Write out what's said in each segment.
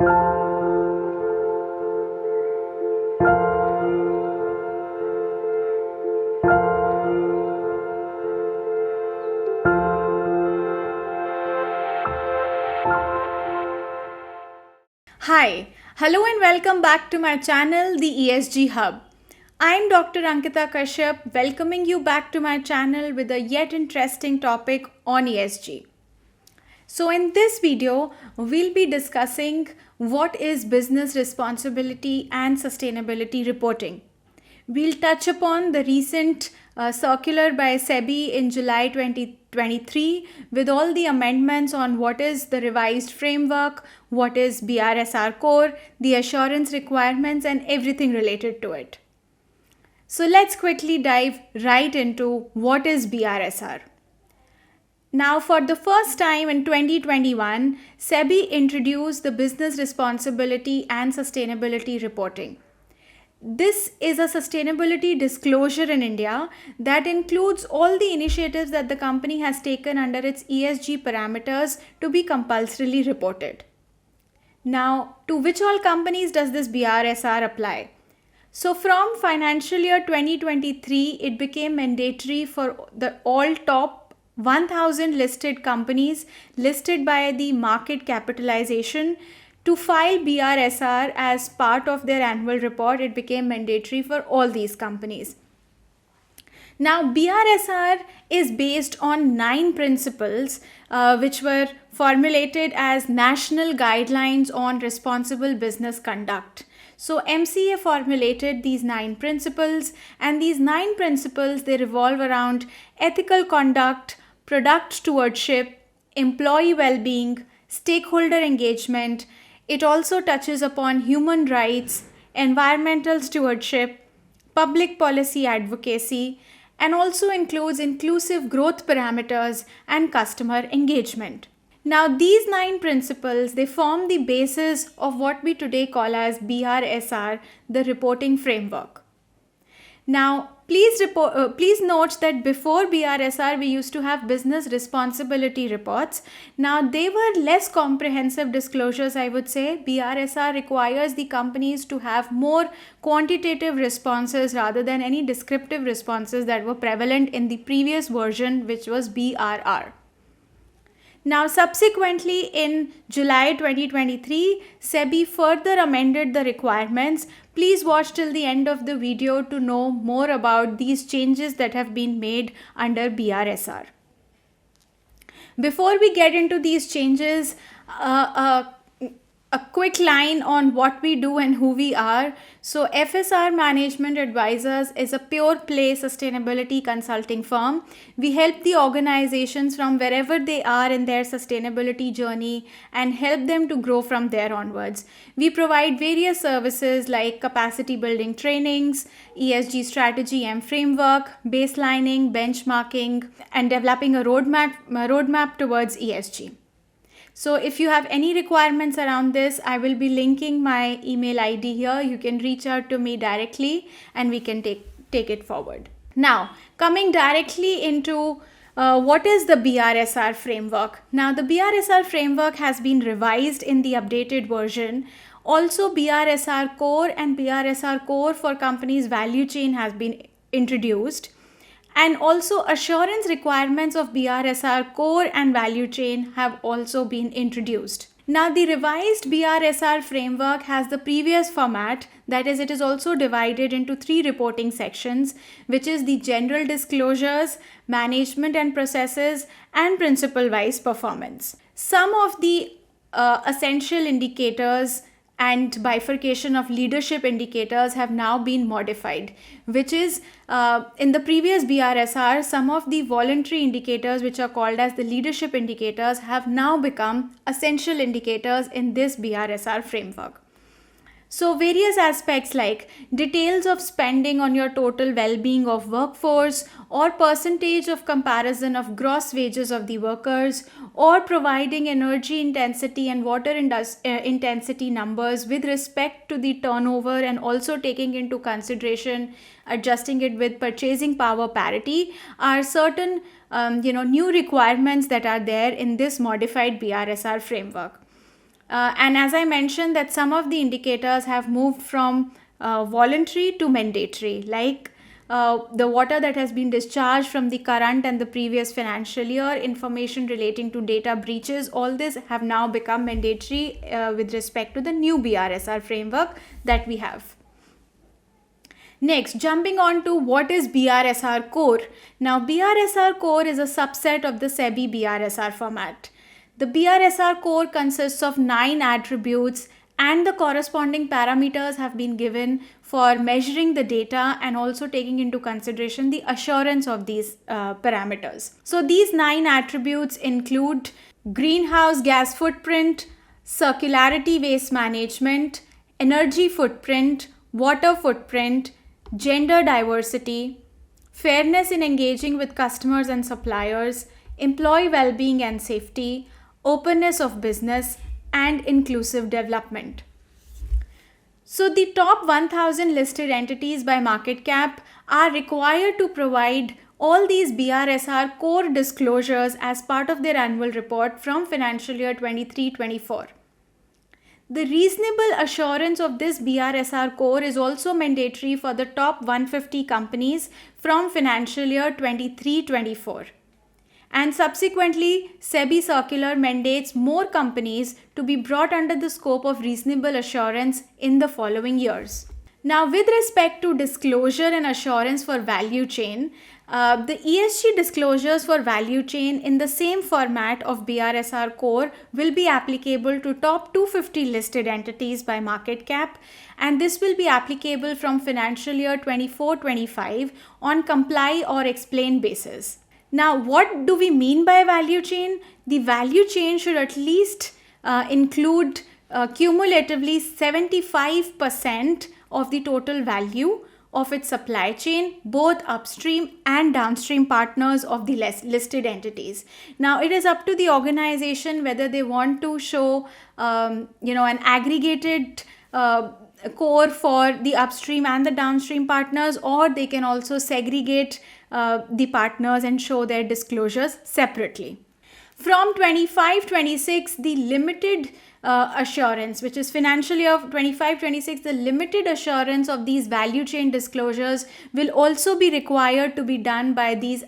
Hi, hello and welcome back to my channel, the ESG Hub. I'm Dr. Ankita Kashyap, welcoming you back to my channel with a yet interesting topic on ESG. So in this video, we'll be discussing what is business responsibility and sustainability reporting. We'll touch upon the recent circular by SEBI in July 2023 with all the amendments on what is the revised framework, what is BRSR Core, the assurance requirements and everything related to it. So let's quickly dive right into what is BRSR. Now, for the first time in 2021, SEBI introduced the business responsibility and sustainability reporting. This is a sustainability disclosure in India that includes all the initiatives that the company has taken under its ESG parameters to be compulsorily reported. Now, to which all companies does this BRSR apply? So from financial year 2023, it became mandatory for the all top 1000 listed companies listed by the market capitalization to file BRSR as part of their annual report. It became mandatory for all these companies. Now, BRSR is based on 9 principles which were formulated as national guidelines on responsible business conduct. So MCA formulated these 9 principles, and these 9 principles, they revolve around ethical conduct, product stewardship, employee well-being, stakeholder engagement. It also touches upon human rights, environmental stewardship, public policy advocacy, and also includes inclusive growth parameters and customer engagement. Now, these 9 principles, they form the basis of what we today call as BRSR, the reporting framework. Now, please note that before BRSR, we used to have business responsibility reports. Now, they were less comprehensive disclosures, I would say. BRSR requires the companies to have more quantitative responses rather than any descriptive responses that were prevalent in the previous version, which was BRR. Now, subsequently, in July 2023, SEBI further amended the requirements. Please watch till the end of the video to know more about these changes that have been made under BRSR. Before we get into these changes, a quick line on what we do and who we are. So FSR Management Advisors is a pure play sustainability consulting firm. We help the organizations from wherever they are in their sustainability journey and help them to grow from there onwards. We provide various services like capacity building trainings, ESG strategy and framework, baselining, benchmarking, and developing a roadmap towards ESG. So if you have any requirements around this, I will be linking my email ID here. You can reach out to me directly and we can take it forward. Now, coming directly into what is the BRSR framework? Now, the BRSR framework has been revised in the updated version. Also, BRSR Core and BRSR Core for companies' value chain has been introduced. And also assurance requirements of BRSR Core and value chain have also been introduced. Now, the revised BRSR framework has the previous format, that is, it is also divided into 3 reporting sections, which is the general disclosures, management and processes, and principle-wise performance. Some of the essential indicators and bifurcation of leadership indicators have now been modified, which is in the previous BRSR, some of the voluntary indicators which are called as the leadership indicators have now become essential indicators in this BRSR framework. So various aspects like details of spending on your total well-being of workforce, or percentage of comparison of gross wages of the workers, or providing energy intensity and water intensity numbers with respect to the turnover, and also taking into consideration adjusting it with purchasing power parity, are certain new requirements that are there in this modified BRSR framework. And as I mentioned, that some of the indicators have moved from voluntary to mandatory, like the water that has been discharged from the current and the previous financial year, information relating to data breaches, all this have now become mandatory with respect to the new BRSR framework that we have. Next, jumping on to what is BRSR Core. Now, BRSR Core is a subset of the SEBI BRSR format. The BRSR Core consists of 9 attributes, and the corresponding parameters have been given for measuring the data and also taking into consideration the assurance of these parameters. So these 9 attributes include greenhouse gas footprint, circularity waste management, energy footprint, water footprint, gender diversity, fairness in engaging with customers and suppliers, employee well-being and safety, openness of business, and inclusive development. So the top 1000 listed entities by market cap are required to provide all these BRSR core disclosures as part of their annual report from financial year 23-24. The reasonable assurance of this BRSR core is also mandatory for the top 150 companies from financial year 23-24. And subsequently, SEBI circular mandates more companies to be brought under the scope of reasonable assurance in the following years. Now, with respect to disclosure and assurance for value chain, the ESG disclosures for value chain in the same format of BRSR Core will be applicable to top 250 listed entities by market cap, and this will be applicable from financial year 24-25 on comply or explain basis. Now, what do we mean by value chain? The value chain should at least include cumulatively 75% of the total value of its supply chain, both upstream and downstream partners of the listed entities. Now, it is up to the organization whether they want to show, an aggregated core for the upstream and the downstream partners, or they can also segregate the partners and show their disclosures separately. From 25-26, the limited assurance, which is financial year 25-26, the limited assurance of these value chain disclosures will also be required to be done by these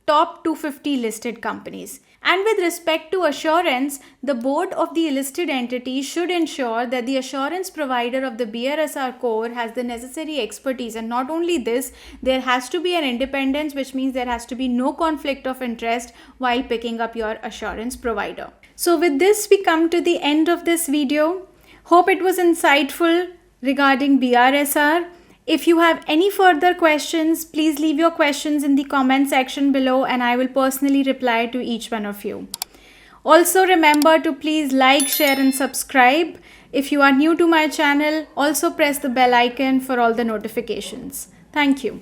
top 250 listed companies. And with respect to assurance, the board of the listed entity should ensure that the assurance provider of the BRSR core has the necessary expertise. And not only this, there has to be an independence, which means there has to be no conflict of interest while picking up your assurance provider. So with this, we come to the end of this video. Hope it was insightful regarding BRSR. If you have any further questions, please leave your questions in the comment section below and I will personally reply to each one of you. Also remember to please like, share and subscribe. If you are new to my channel, also press the bell icon for all the notifications. Thank you.